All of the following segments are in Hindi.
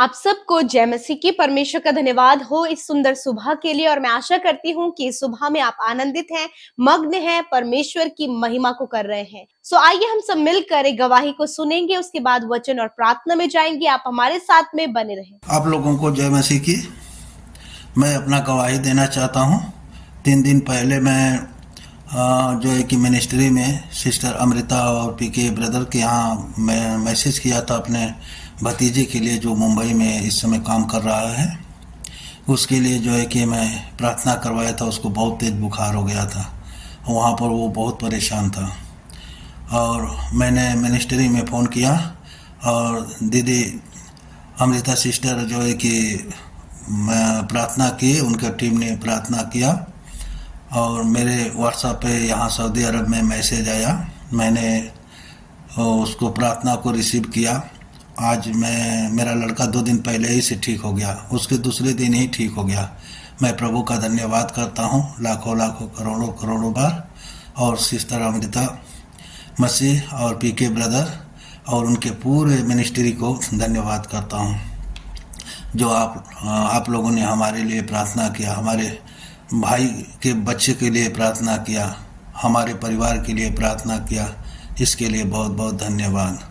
आप सबको जय मसीह की। परमेश्वर का धन्यवाद हो इस सुंदर सुबह के लिए और मैं आशा करती हूँ कि इस सुबह में आप आनंदित हैं, मग्न हैं, परमेश्वर की महिमा को कर रहे हैं। सो आइए हम सब मिलकर एक गवाही को सुनेंगे, उसके बाद वचन और प्रार्थना में जाएंगे। आप हमारे साथ में बने रहें। आप लोगों को जय मसीह की। मैं अपना गवाही देना चाहता हूँ। 3 दिन पहले मैं जो है कि मिनिस्ट्री में सिस्टर अमृता और पीके ब्रदर के यहाँ मैं मैसेज किया था अपने भतीजे के लिए जो मुंबई में इस समय काम कर रहा है। उसके लिए जो है कि मैं प्रार्थना करवाया था। उसको बहुत तेज बुखार हो गया था, वहाँ पर वो बहुत परेशान था और मैंने मिनिस्ट्री में फ़ोन किया और दीदी अमृता सिस्टर जो है कि मैं प्रार्थना की, उनका टीम ने प्रार्थना किया और मेरे व्हाट्सएप पे यहाँ सऊदी अरब में मैसेज आया। मैंने उसको प्रार्थना को रिसीव किया। आज मेरा लड़का 2 दिन पहले ही से ठीक हो गया, उसके दूसरे दिन ही ठीक हो गया। मैं प्रभु का धन्यवाद करता हूँ लाखों लाखों करोड़ों करोड़ों बार। और सिस्टर अमृता मसीह और पीके ब्रदर और उनके पूरे मिनिस्ट्री को धन्यवाद करता हूँ जो आप लोगों ने हमारे लिए प्रार्थना किया, हमारे भाई के बच्चे के लिए प्रार्थना किया, हमारे परिवार के लिए प्रार्थना किया। इसके लिए बहुत बहुत धन्यवाद।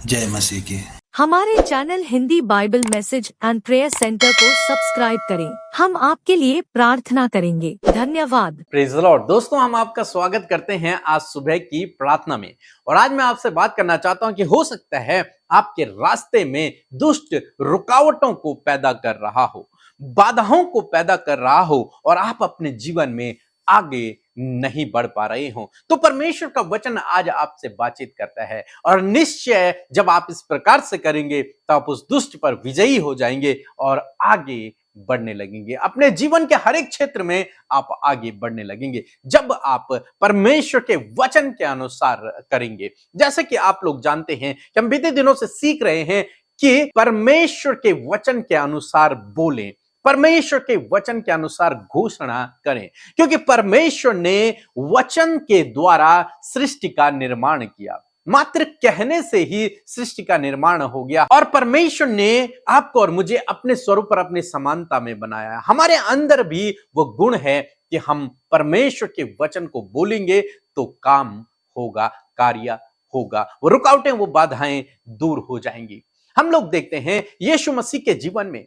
जय मसीह की। हमारे channel Hindi Bible message and prayer centre को सब्सक्राइब करें। हम आपके लिए प्रार्थना करेंगे। धन्यवाद। Praise the Lord. दोस्तों, हम आपका स्वागत करते हैं आज सुबह की प्रार्थना में। और आज मैं आपसे बात करना चाहता हूं कि हो सकता है आपके रास्ते में दुष्ट रुकावटों को पैदा कर रहा हो, बाधाओं को पैदा कर रहा हो और आप अपने जीवन में आगे नहीं बढ़ पा रहे हो, तो परमेश्वर का वचन आज आपसे बातचीत करता है। और निश्चय जब आप इस प्रकार से करेंगे तो आप उस दुष्ट पर विजयी हो जाएंगे और आगे बढ़ने लगेंगे। अपने जीवन के हर एक क्षेत्र में आप आगे बढ़ने लगेंगे जब आप परमेश्वर के वचन के अनुसार करेंगे। जैसे कि आप लोग जानते हैं कि हम बीते दिनों से सीख रहे हैं कि परमेश्वर के वचन के अनुसार बोलें, परमेश्वर के वचन के अनुसार घोषणा करें, क्योंकि परमेश्वर ने वचन के द्वारा सृष्टि का निर्माण किया। मात्र कहने से ही सृष्टि का निर्माण हो गया और परमेश्वर ने आपको और मुझे अपने स्वरूप पर अपनी समानता में बनाया है। हमारे अंदर भी वो गुण है कि हम परमेश्वर के वचन को बोलेंगे तो काम होगा, कार्य होगा, वो रुकावटें, वो बाधाएं दूर हो जाएंगी। हम लोग देखते हैं यीशु मसीह के जीवन में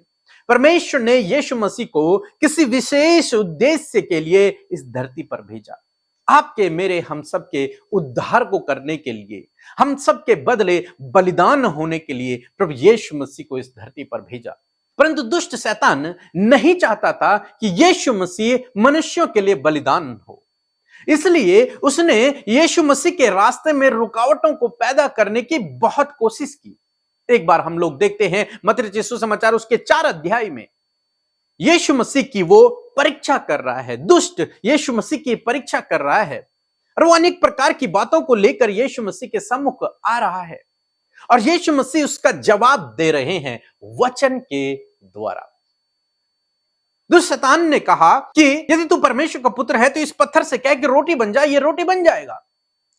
परमेश्वर ने यीशु मसीह को किसी विशेष उद्देश्य के लिए इस धरती पर भेजा। आपके मेरे हम सबके उद्धार को करने के लिए, हम सबके बदले बलिदान होने के लिए प्रभु यीशु मसीह को इस धरती पर भेजा। परंतु दुष्ट शैतान नहीं चाहता था कि यीशु मसीह मनुष्यों के लिए बलिदान हो, इसलिए उसने यीशु मसीह के रास्ते में रुकावटों को पैदा करने की बहुत कोशिश की। एक बार हम लोग देखते हैं मत्ती रचित सुसमाचार उसके 4 अध्याय में यीशु मसीह की वो परीक्षा कर रहा है। दुष्ट यीशु मसीह की परीक्षा कर रहा है और वो अनेक प्रकार की बातों को लेकर यीशु मसीह के सम्मुख आ रहा है और यीशु मसीह उसका जवाब दे रहे हैं वचन के द्वारा। दुष्ट शैतान ने कहा कि यदि तू परमेश्वर का पुत्र है तो इस पत्थर से कह कि रोटी बन जाए, ये रोटी बन जाएगा।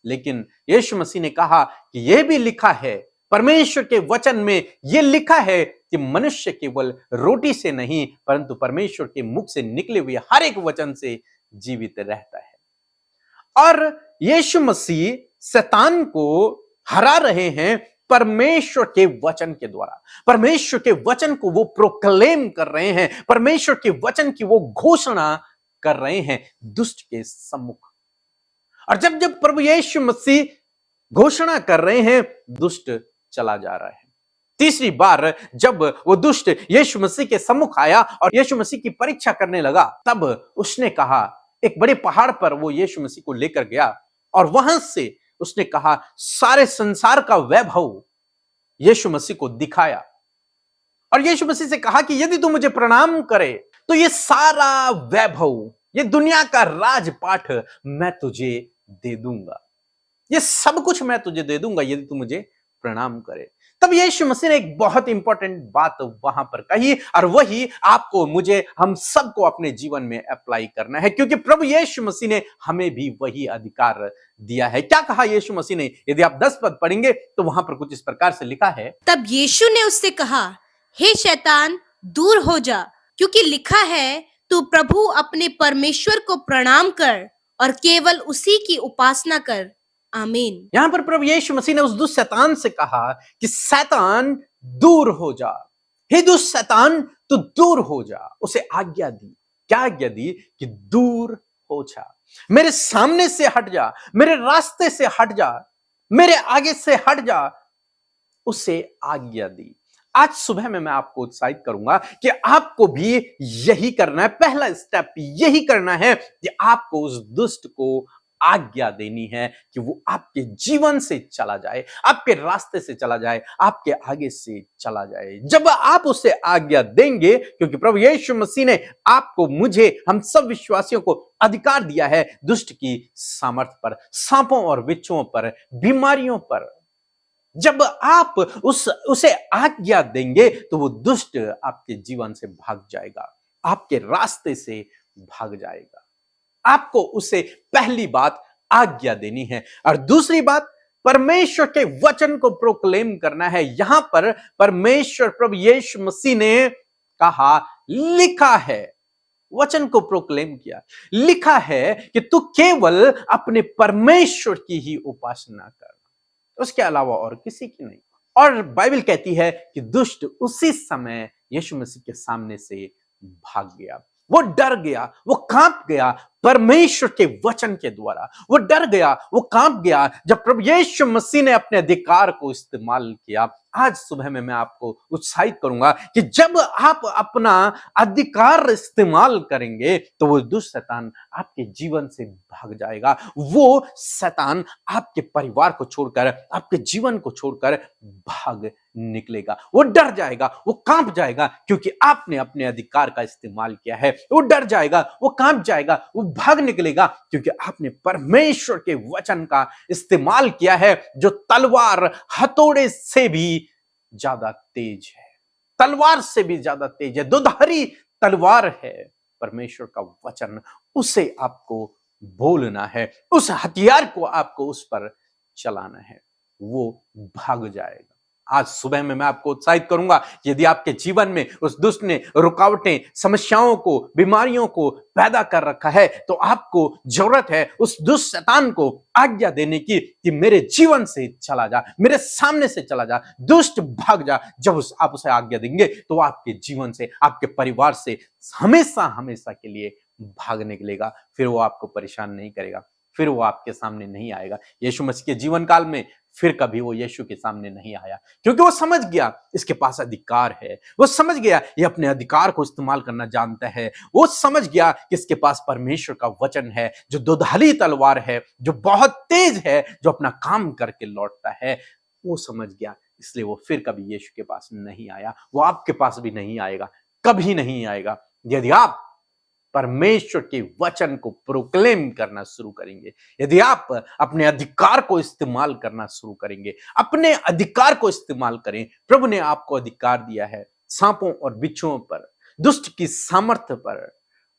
लेकिन यीशु मसीह ने कहा कि यह भी लिखा है, परमेश्वर के वचन में यह लिखा है कि मनुष्य केवल रोटी से नहीं परंतु परमेश्वर के मुख से निकले हुए हर एक वचन से जीवित रहता है। और यीशु मसीह शैतान को हरा रहे हैं परमेश्वर के वचन के द्वारा। परमेश्वर के वचन को वो प्रोक्लेम कर रहे हैं, परमेश्वर के वचन की वो घोषणा कर रहे हैं दुष्ट के सम्मुख। और जब जब प्रभु यीशु मसीह घोषणा कर रहे हैं, दुष्ट चला जा रहा है। तीसरी बार जब वो दुष्ट यीशु मसीह के सम्मुख आया और यीशु मसीह की परीक्षा करने लगा, तब उसने कहा, एक बड़े पहाड़ पर वो यीशु मसीह को लेकर गया और वहां से उसने कहा सारे संसार का वैभव यीशु मसीह को दिखाया और यीशु मसीह से कहा कि यदि तू मुझे प्रणाम करे तो ये सारा वैभव, ये दुनिया का राजपाठ मैं तुझे दे दूंगा, ये सब कुछ मैं तुझे दे दूंगा यदि तू मुझे प्रणाम करे। तब यीशु मसीह ने एक बहुत इंपॉर्टेंट बात वहां पर कही और वही आपको, मुझे, हम सबको अपने जीवन में अप्लाई करना है, क्योंकि प्रभु यीशु मसीह ने हमें भी वही अधिकार दिया है। क्या कहा यीशु मसीह ने? यदि आप 10 पद पढ़ेंगे तो वहां पर कुछ इस प्रकार से लिखा है, तब यीशु ने उससे कहा, हे शैतान दूर हो जा, क्योंकि लिखा है तू प्रभु अपने परमेश्वर को प्रणाम कर और केवल उसी की उपासना कर। आमीन। यहां पर प्रभु यीशु मसीह ने उस दुष्ट शैतान से कहा कि शैतान दूर हो जा, हे दुष्ट शैतान तू दूर हो जा। उसे आज्ञा दी, क्या आज्ञा दी? कि दूर हो जा, मेरे सामने से हट जा, मेरे रास्ते से हट जा, मेरे आगे से हट जा। उसे आज्ञा दी। आज सुबह में मैं आपको उत्साहित करूंगा कि आपको भी यही करना है। पहला स्टेप यही करना है कि आपको उस दुष्ट को आज्ञा देनी है कि वो आपके जीवन से चला जाए, आपके रास्ते से चला जाए, आपके आगे से चला जाए। जब आप उसे आज्ञा देंगे, क्योंकि प्रभु यीशु मसीह ने आपको, मुझे, हम सब विश्वासियों को अधिकार दिया है दुष्ट की सामर्थ पर, सांपों और बिच्छुओं पर, बीमारियों पर। जब आप उसे आज्ञा देंगे तो वो दुष्ट आपके जीवन से भाग जाएगा, आपके रास्ते से भाग जाएगा। आपको उसे पहली बात आज्ञा देनी है, और दूसरी बात परमेश्वर के वचन को प्रोक्लेम करना है। यहां पर परमेश्वर प्रभु यीशु मसीह ने कहा, लिखा है, वचन को प्रोक्लेम किया, लिखा है कि तू केवल अपने परमेश्वर की ही उपासना कर, उसके अलावा और किसी की नहीं। और बाइबल कहती है कि दुष्ट उसी समय यीशु मसीह के सामने से भाग गया। वो डर गया, वो कांप गया परमेश्वर के वचन के द्वारा। वो डर गया, वो कांप गया जब प्रभु यीशु मसीह ने अपने अधिकार को इस्तेमाल किया। आज सुबह में मैं आपको उत्साहित करूंगा कि जब आप अपना अधिकार इस्तेमाल करेंगे तो वो दुष्ट शैतान आपके जीवन से भाग जाएगा। वो शैतान आपके परिवार को छोड़कर, आपके जीवन को छोड़कर भाग निकलेगा। वो डर जाएगा, वो कांप जाएगा, क्योंकि आपने अपने अधिकार का इस्तेमाल किया है। वो डर जाएगा, वो कांप जाएगा, वो भाग निकलेगा, क्योंकि आपने परमेश्वर के वचन का इस्तेमाल किया है, जो तलवार हथौड़े से भी ज्यादा तेज है, तलवार से भी ज्यादा तेज है, दुधारी तलवार है परमेश्वर का वचन। उसे आपको बोलना है, उस हथियार को आपको उस पर चलाना है, वो भाग जाएगा। आज सुबह में मैं आपको उत्साहित करूंगा, यदि आपके जीवन में उस दुष्ट ने रुकावटें, समस्याओं को, बीमारियों को पैदा कर रखा है, तो आपको जरूरत है उस दुष्ट शैतान को आज्ञा देने की कि मेरे जीवन से चला जा, मेरे सामने से चला जा, दुष्ट भाग जा। जब आप उसे आज्ञा देंगे तो आपके जीवन से, आपके परिवार से हमेशा हमेशा के लिए भाग निकलेगा। फिर वो आपको परेशान नहीं करेगा, फिर वो आपके सामने नहीं आएगा। यीशु मसीह के जीवन काल में फिर कभी वो यीशु के सामने नहीं आया, क्योंकि वो समझ गया इसके पास अधिकार है। वो समझ गया ये अपने अधिकार को इस्तेमाल करना जानता है। वो समझ गया कि इसके पास परमेश्वर का वचन है, जो दुधारी तलवार है, जो बहुत तेज है, जो अपना काम करके लौटता है। वो समझ गया, इसलिए वो फिर कभी यीशु के पास नहीं आया। वो आपके पास भी नहीं आएगा, कभी नहीं आएगा। यदि आप परमेश्वर के वचन को प्रोक्लेम करना शुरू करेंगे, यदि आप अपने अधिकार को इस्तेमाल करना शुरू करेंगे, अपने अधिकार को इस्तेमाल करें। प्रभु ने आपको अधिकार दिया है सांपों और बिच्छुओं पर, दुष्ट की सामर्थ्य पर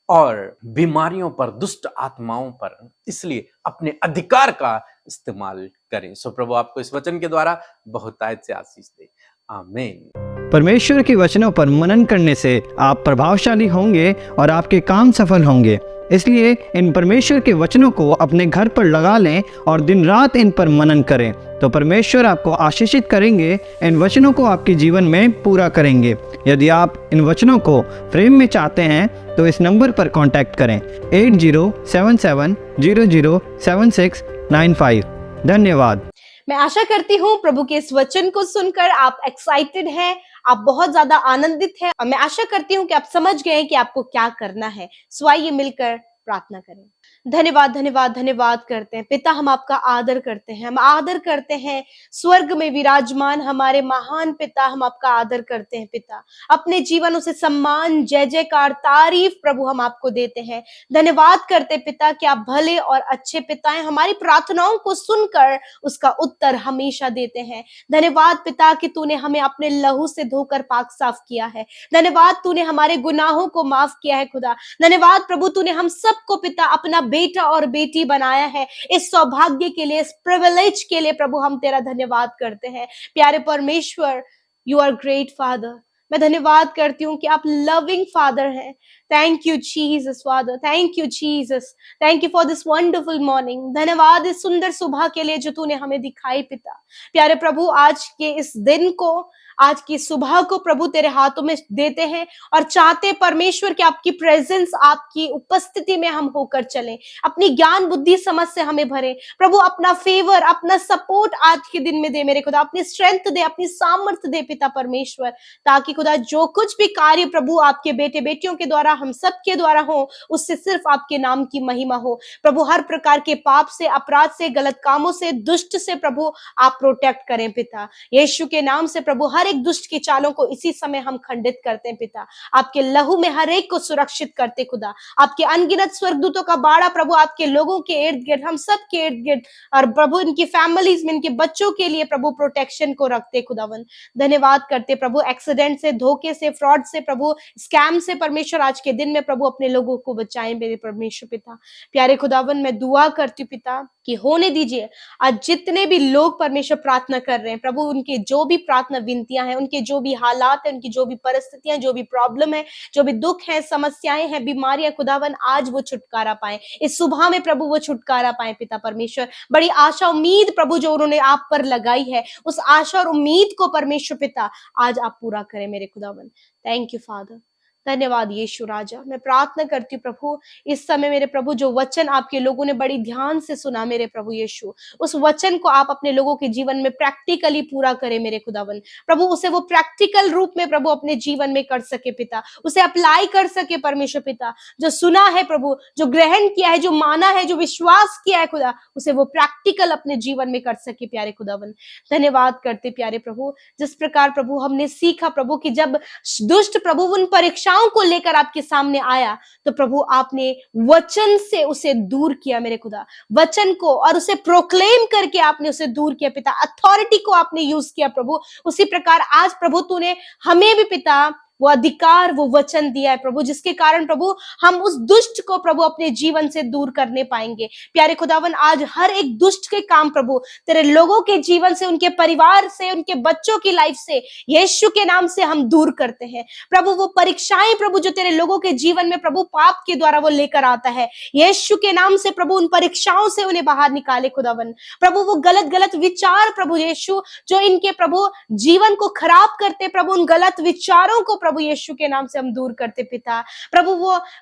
और बीमारियों पर, दुष्ट आत्माओं पर, इसलिए अपने अधिकार का इस्तेमाल करें। सो प्रभु आपको इस वचन के द्वारा बहुतायत से आशीष दे। आमीन। परमेश्वर के वचनों पर मनन करने से आप प्रभावशाली होंगे और आपके काम सफल होंगे। इसलिए इन परमेश्वर के वचनों को अपने घर पर लगा लें और दिन रात इन पर मनन करें, तो परमेश्वर आपको आशीषित करेंगे, इन वचनों को आपके जीवन में पूरा करेंगे। यदि आप इन वचनों को फ्रेम में चाहते हैं तो इस नंबर पर कांटेक्ट करें 8077007695। धन्यवाद। मैं आशा करती हूँ प्रभु के इस वचन को सुनकर आप एक्साइटेड हैं, आप बहुत ज्यादा आनंदित हैं, और मैं आशा करती हूँ कि आप समझ गए कि आपको क्या करना है। सो आइए मिलकर प्रार्थना करें। धन्यवाद धन्यवाद धन्यवाद करते हैं पिता, हम आपका आदर करते हैं, हम आदर करते हैं स्वर्ग में विराजमान हमारे महान पिता, हम आपका आदर करते हैं पिता। अपने जीवनों से सम्मान, जय जयकार, तारीफ प्रभु हम आपको देते हैं। धन्यवाद करते पिता कि आप भले और अच्छे पिता हैं, हमारी प्रार्थनाओं को सुनकर उसका उत्तर हमेशा देते हैं। धन्यवाद पिता कि तूने हमें अपने लहू से धोकर पाक साफ किया है। धन्यवाद तूने हमारे गुनाहों को माफ किया है खुदा। धन्यवाद प्रभु तूने हम सबको पिता अपना बेटा और बेटी बनाया है। इस सौभाग्य के लिए, इस प्रिविलेज के लिए प्रभु हम तेरा धन्यवाद करते हैं। प्यारे परमेश्वर, यू आर ग्रेट फादर। मैं धन्यवाद करती हूँ कि आप लविंग फादर हैं। Thank you Jesus father, thank you Jesus, thank you for this wonderful morning. धन्यवाद इस सुंदर सुबह के लिए जो तूने हमें दिखाई पिता। प्यारे प्रभु, आज के इस दिन को, आज की सुबह को प्रभु तेरे हाथों में देते हैं और चाहते परमेश्वर कि आपकी प्रेजेंस, आपकी उपस्थिति में हम होकर चलें। अपनी ज्ञान बुद्धि समझ से हमें भरे प्रभु, अपना फेवर, अपना सपोर्ट आज के दिन में दे मेरे खुदा, अपनी स्ट्रेंथ दे, अपनी सामर्थ्य दे पिता परमेश्वर, ताकि खुदा जो कुछ भी कार्य प्रभु आपके बेटे बेटियों के द्वारा, हम सब के द्वारा हो, उससे सिर्फ आपके नाम की महिमा हो। प्रभु हर प्रकार के पाप से, अपराध से, गलत कामों से, दुष्ट से प्रभु आप प्रोटेक्ट करें पिता। यीशु के नाम से प्रभु हर एक दुष्ट की चालों को इसी समय हम खंडित करते हैं पिता। आपके लहू में हर एक को सुरक्षित करते खुदा। आपके अनगिनत स्वर्गदूतों का बाड़ा प्रभु आपके लोगों के इर्द गिर्द, हम सब के इर्द गिर्द, और प्रभु इनकी फैमिलीज में, इनके बच्चों के लिए प्रभु प्रोटेक्शन को रखते खुदावन। धन्यवाद करते प्रभु, एक्सीडेंट से, धोखे से, फ्रॉड से, प्रभु स्कैम से परमेश्वर आज के दिन में प्रभु अपने लोगों को बचाएं मेरे परमेश्वर पिता। प्यारे खुदावन, मैं दुआ करती हूँ पिता कि होने दीजिए आज जितने भी लोग परमेश्वर प्रार्थना कर रहे हैं प्रभु, उनके जो भी प्रार्थना विनतियां हैं, उनके जो भी हालात हैं, उनकी जो भी परिस्थितियां, जो भी प्रॉब्लम है, जो भी दुख है, समस्याएं हैं, बीमारियां, खुदावन आज वो छुटकारा पाए। इस सुबह में प्रभु वो छुटकारा पाए पिता परमेश्वर। बड़ी आशा उम्मीद प्रभु जो उन्होंने आप पर लगाई है, उस आशा और उम्मीद को परमेश्वर पिता आज आप पूरा करें मेरे खुदावन। Thank you father. धन्यवाद यीशु राजा। मैं प्रार्थना करती हूँ प्रभु, इस समय मेरे प्रभु जो वचन आपके लोगों ने बड़ी ध्यान से सुना मेरे प्रभु यीशु, उस वचन को आप अपने लोगों के जीवन में प्रैक्टिकली पूरा करें मेरे खुदावन। प्रभु उसे वो प्रैक्टिकल रूप में प्रभु अपने जीवन में कर सके पिता, उसे अप्लाई कर सके परमेश्वर पिता। जो सुना है प्रभु, जो ग्रहण किया है, जो माना है, जो विश्वास किया है खुदा, उसे वो प्रैक्टिकल अपने जीवन में कर सके प्यारे खुदावन। धन्यवाद करते प्यारे प्रभु, जिस प्रकार प्रभु हमने सीखा प्रभु कि जब दुष्ट प्रभु उन परीक्षाओं को लेकर आपके सामने आया, तो प्रभु आपने वचन से उसे दूर किया मेरे खुदा, वचन को, और उसे प्रोक्लेम करके आपने उसे दूर किया पिता। अथॉरिटी को आपने यूज किया प्रभु। उसी प्रकार आज प्रभु तूने हमें भी पिता वो अधिकार, वो वचन दिया है प्रभु, जिसके कारण प्रभु हम उस दुष्ट को प्रभु अपने जीवन से दूर करने पाएंगे। प्यारे खुदावन, आज हर एक दुष्ट के काम प्रभु तेरे लोगों के जीवन से, उनके परिवार से, उनके बच्चों की लाइफ से यीशु के नाम से हम दूर करते हैं प्रभु। वो परीक्षाएं प्रभु जो तेरे लोगों के जीवन में प्रभु पाप के द्वारा वो लेकर आता है, यीशु के नाम से प्रभु उन परीक्षाओं से उन्हें बाहर निकाले खुदावन। प्रभु वो गलत गलत विचार प्रभु यीशु जो इनके प्रभु जीवन को खराब करते प्रभु, उन गलत विचारों को प्रभु यीशु के नाम से हम दूर करते पिता। प्रभु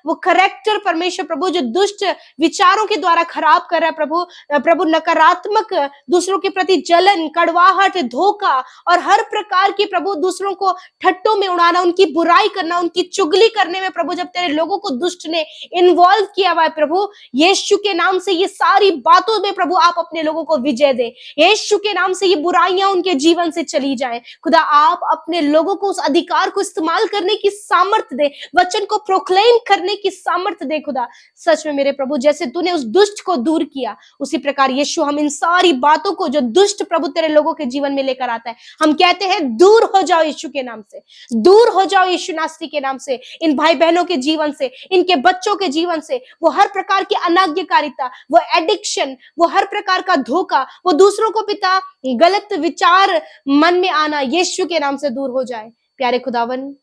वो करेक्टर परमेश्वर प्रभु जो दुष्ट विचारों के द्वारा खराब कर रहा है प्रभु नकारात्मक, दूसरों के प्रति जलन, कड़वाहट, धोखा और हर प्रकार की प्रभु दूसरों को ठट्टों में उड़ाना, उनकी बुराई करना, उनकी चुगली करने में प्रभु जब तेरे लोगों को दुष्ट ने इन्वॉल्व किया हुआ है प्रभु, यीशु के नाम से ये सारी बातों में प्रभु आप अपने लोगों को विजय दे। यीशु के नाम से ये बुराइयां उनके जीवन से चली जाएं खुदा। आप अपने लोगों को उस अधिकार को इस्तेमाल करने की सामर्थ्य दे, वचन को प्रोक्लेम करने की सामर्थ्य दे खुदा। सच में मेरे प्रभु, जैसे तूने उस दुष्ट को दूर किया, उसी प्रकार यीशु हम इन सारी बातों को जो दुष्ट प्रभु तेरे लोगों के जीवन में लेकर आता है, हम कहते हैं दूर हो जाओ यीशु के नाम से, दूर हो जाओ यीशु नासरी के नाम से, इन भाई बहनों के जीवन से, इनके बच्चों के जीवन से, वो हर प्रकार की अनाज्ञाकारिता, वो एडिक्शन, वो हर प्रकार का धोखा, वो दूसरों को पिता गलत विचार मन में आना, यीशु के नाम से दूर हो जाए। प्यारे खुदावन,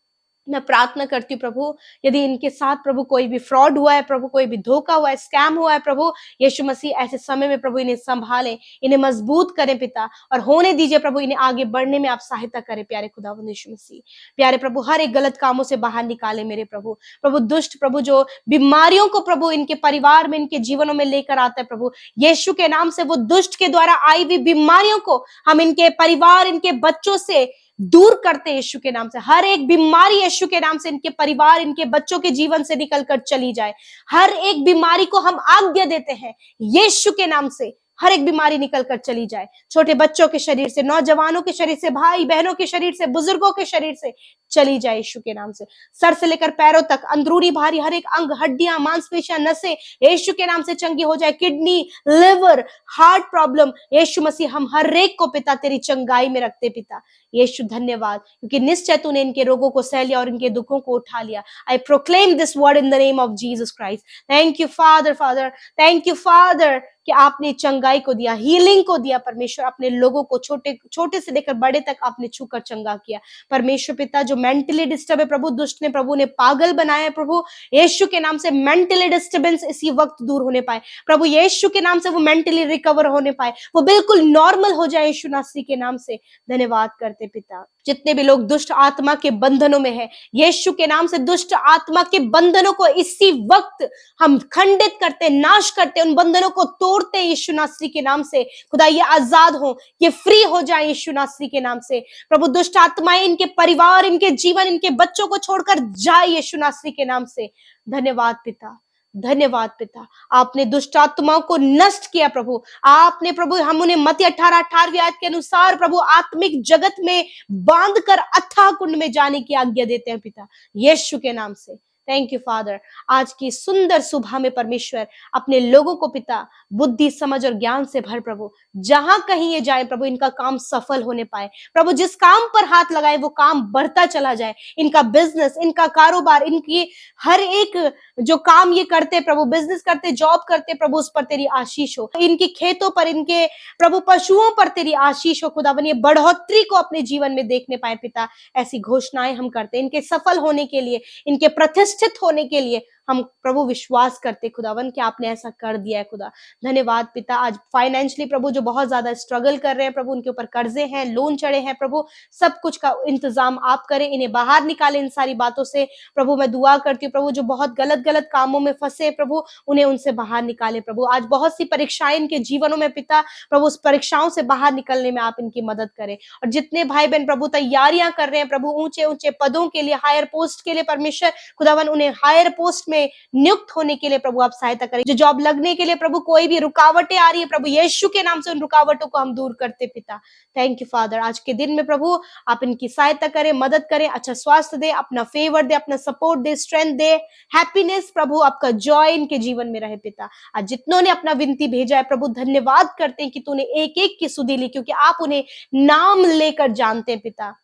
मैं प्रार्थना करती हूँ प्रभु, यदि इनके साथ प्रभु कोई भी फ्रॉड हुआ है प्रभु, कोई भी धोखा हुआ है, स्कैम हुआ है प्रभु, यीशु मसीह ऐसे समय में प्रभु इन्हें संभाले, इन्हें मजबूत करें पिता, और होने दीजिए प्रभु इन्हें आगे बढ़ने में आप सहायता करें प्यारे खुदावंद यीशु मसीह। प्यारे प्रभु, हर एक गलत कामों से बाहर निकाले मेरे प्रभु दुष्ट प्रभु जो बीमारियों को प्रभु इनके परिवार में, इनके जीवनों में लेकर आता है प्रभु, यीशु के नाम से वो दुष्ट के द्वारा आई हुई बीमारियों को हम इनके परिवार, इनके बच्चों से दूर करते यीशु के नाम से। हर एक बीमारी यीशु के नाम से इनके परिवार, इनके बच्चों के जीवन से निकलकर चली जाए। हर एक बीमारी को हम आज्ञा देते हैं यीशु के नाम से, हर एक बीमारी निकलकर चली जाए। छोटे बच्चों के शरीर से, नौजवानों के शरीर से, भाई बहनों के शरीर से, बुजुर्गों के शरीर से चली जाए यीशु के नाम से। सर से लेकर पैरों तक अंदरूनी भारी हर एक अंग, हड्डियां, मांसपेशियां, नसें यीशु के नाम से चंगी हो जाए। किडनी, लिवर, हार्ट प्रॉब्लम, यीशु मसीह हम हर एक को पिता तेरी चंगाई में रखते पिता। यीशु धन्यवाद, क्योंकि निश्चय तूने इनके रोगों को सह लिया और इनके दुखों को उठा लिया। I proclaim this word in the name of Jesus Christ. Thank you father, thank you father, कि आपने चंगाई को दिया, हीलिंग को दिया परमेश्वर, अपने लोगों को छोटे छोटे से लेकर बड़े तक आपने छूकर चंगा किया परमेश्वर पिता। जो मेंटली डिस्टर्ब है प्रभु, दुष्ट ने प्रभु ने पागल बनाया है प्रभु, यीशु के नाम से मेंटली डिस्टर्बेंस इसी वक्त दूर होने पाए प्रभु, यीशु के नाम से वो मेंटली रिकवर होने पाए, वो बिल्कुल नॉर्मल हो जाए यीशु नासरी के नाम से। धन्यवाद करते पिता। जितने भी लोग दुष्ट आत्मा के बंधनों में है, यीशु के नाम से दुष्ट आत्मा के बंधनों को इसी वक्त हम खंडित करते, नाश करते, उन बंधनों को तोड़ते यीशु नासरी के नाम से। खुदा ये आजाद हो, ये फ्री हो जाए यीशु नासरी के नाम से प्रभु। दुष्ट आत्माएं इनके परिवार, इनके जीवन, इनके बच्चों को छोड़कर जाए यीशु नासरी के नाम से। धन्यवाद पिता, धन्यवाद पिता। आपने दुष्ट आत्माओं को नष्ट किया प्रभु, आपने प्रभु हम उन्हें मत्ती 18:18 आयत के अनुसार प्रभु आत्मिक जगत में बांधकर अथाह कुंड में जाने की आज्ञा देते हैं पिता, यीशु के नाम से। Thank you father. आज की सुंदर सुबह में परमेश्वर अपने लोगों को पिता बुद्धि, समझ और ज्ञान से भर प्रभु, जहां कहीं ये जाए प्रभु इनका काम सफल होने पाए प्रभु, जिस काम पर हाथ लगाए वो काम बढ़ता चला जाए, इनका बिजनेस, इनका कारोबार, इनकी हर एक जो काम ये करते प्रभु, बिजनेस करते, जॉब करते प्रभु, उस पर तेरी आशीष हो, इनके खेतों पर, इनके प्रभु पशुओं पर तेरी आशीष हो खुदावन, ये बढ़ोतरी को अपने जीवन में देखने पाए पिता। ऐसी घोषणाएं हम करते, इनके सफल होने के लिए, इनके प्रतिष्ठित होने के लिए हम प्रभु विश्वास करते खुदावन कि आपने ऐसा कर दिया है खुदा। धन्यवाद पिता। आज फाइनेंशियली प्रभु जो बहुत ज्यादा स्ट्रगल कर रहे हैं प्रभु, उनके ऊपर कर्जे हैं, लोन चढ़े हैं प्रभु, सब कुछ का इंतजाम आप करें, इन्हें बाहर निकालें इन सारी बातों से प्रभु। मैं दुआ करती हूँ प्रभु जो बहुत गलत गलत कामों में फंसे प्रभु, उन्हें उनसे बाहर निकाले प्रभु। आज बहुत सी परीक्षाएं इनके जीवनों में पिता प्रभु, उस परीक्षाओं से बाहर निकलने में आप इनकी मदद करें। और जितने भाई बहन प्रभु तैयारियां कर रहे हैं प्रभु ऊंचे ऊंचे पदों के लिए, हायर पोस्ट के लिए परमेश्वर खुदावन, उन्हें हायर पोस्ट में नियुक्त होने के लिए प्रभु आप सहायता करें। जो जॉब लगने के लिए प्रभु कोई भी रुकावटें आ रही है प्रभु, यीशु के नाम से उन रुकावटों को हम दूर करते पिता। Thank you father. आज के दिन में प्रभु आप इनकी सहायता करें, मदद करें, अच्छा स्वास्थ्य दे, अपना फेवर दे, अपना सपोर्ट दे, स्ट्रेंथ दे, हैप्पीनेस प्रभु, आपका जॉय इनके जीवन में रहे पिता। आज जितनों ने अपना विनती भेजा है प्रभु, धन्यवाद करते हैं कि तूने एक एक की सुधि ली, क्योंकि आप उन्हें नाम लेकर जानते हैं पिता।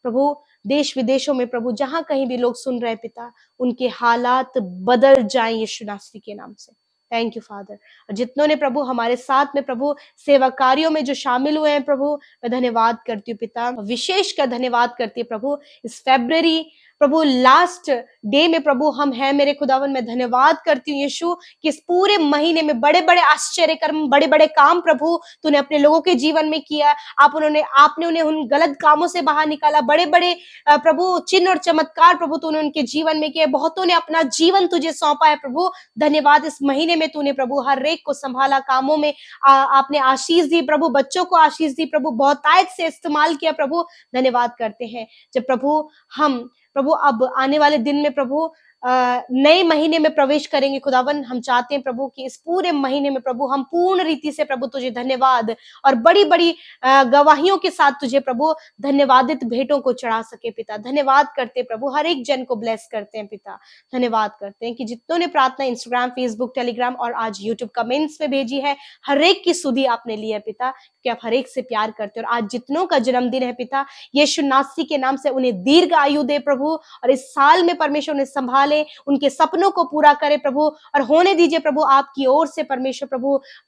प्रभु देश विदेशों में प्रभु जहां कहीं भी लोग सुन रहे हैं पिता, उनके हालात बदल जाएं यीशु नासरी के नाम से। Thank you father. और जितनों ने प्रभु हमारे साथ में प्रभु सेवा कार्यों में जो शामिल हुए हैं प्रभु, मैं धन्यवाद करती हूँ पिता, विशेष कर धन्यवाद करती है प्रभु। इस फरवरी प्रभु लास्ट डे में प्रभु हम हैं मेरे खुदावन, मैं धन्यवाद करती हूँ यीशु कि इस पूरे महीने में बड़े बड़े आश्चर्य कर्म, बड़े बड़े काम प्रभु तूने अपने लोगों के जीवन में किया। आपने उन्हें उन गलत कामों से बाहर निकाला, बड़े बड़े प्रभु चिन्ह और चमत्कार प्रभु तूने उनके जीवन में किए। बहुतों ने अपना जीवन तुझे सौंपा है प्रभु। धन्यवाद। इस महीने में तूने प्रभु हर एक को संभाला, कामों में आपने आशीष दी प्रभु, बच्चों को आशीष दी प्रभु, बहुतायत से इस्तेमाल किया प्रभु। धन्यवाद करते हैं। जब प्रभु हम प्रभु अब आने वाले दिन में प्रभु नए महीने में प्रवेश करेंगे खुदावन, हम चाहते हैं प्रभु कि इस पूरे महीने में प्रभु हम पूर्ण रीति से प्रभु तुझे धन्यवाद और बड़ी बड़ी गवाहियों के साथ तुझे प्रभु धन्यवादित भेंटों को चढ़ा सके पिता। धन्यवाद करते प्रभु, हर एक जन को ब्लेस करते हैं पिता। धन्यवाद करते हैं कि जितनों ने प्रार्थना इंस्टाग्राम, फेसबुक, टेलीग्राम और आज यूट्यूब कमेंट्स में भेजी है, हर एक की सुधि आपने ली है पिता, क्योंकि आप हर एक से प्यार करते हो। और आज जितनों का जन्मदिन है पिता, यीशु नासरी के नाम से उन्हें दीर्घ आयु दे प्रभु, और इस साल में परमेश्वर उन्हें संभाले, उनके सपनों को पूरा करे प्रभु। और होने दीजिए प्रभु आपकी ओर से परमेश्वर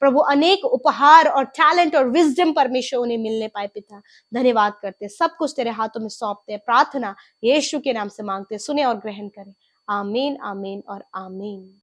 प्रभु अनेक उपहार और टैलेंट और विजडम परमेश्वर उन्हें मिलने पाए पिता। धन्यवाद करते, सब कुछ तेरे हाथों में सौंपते हैं। प्रार्थना यीशु के नाम से मांगते, सुने और ग्रहण करें। आमीन, आमीन और आमीन।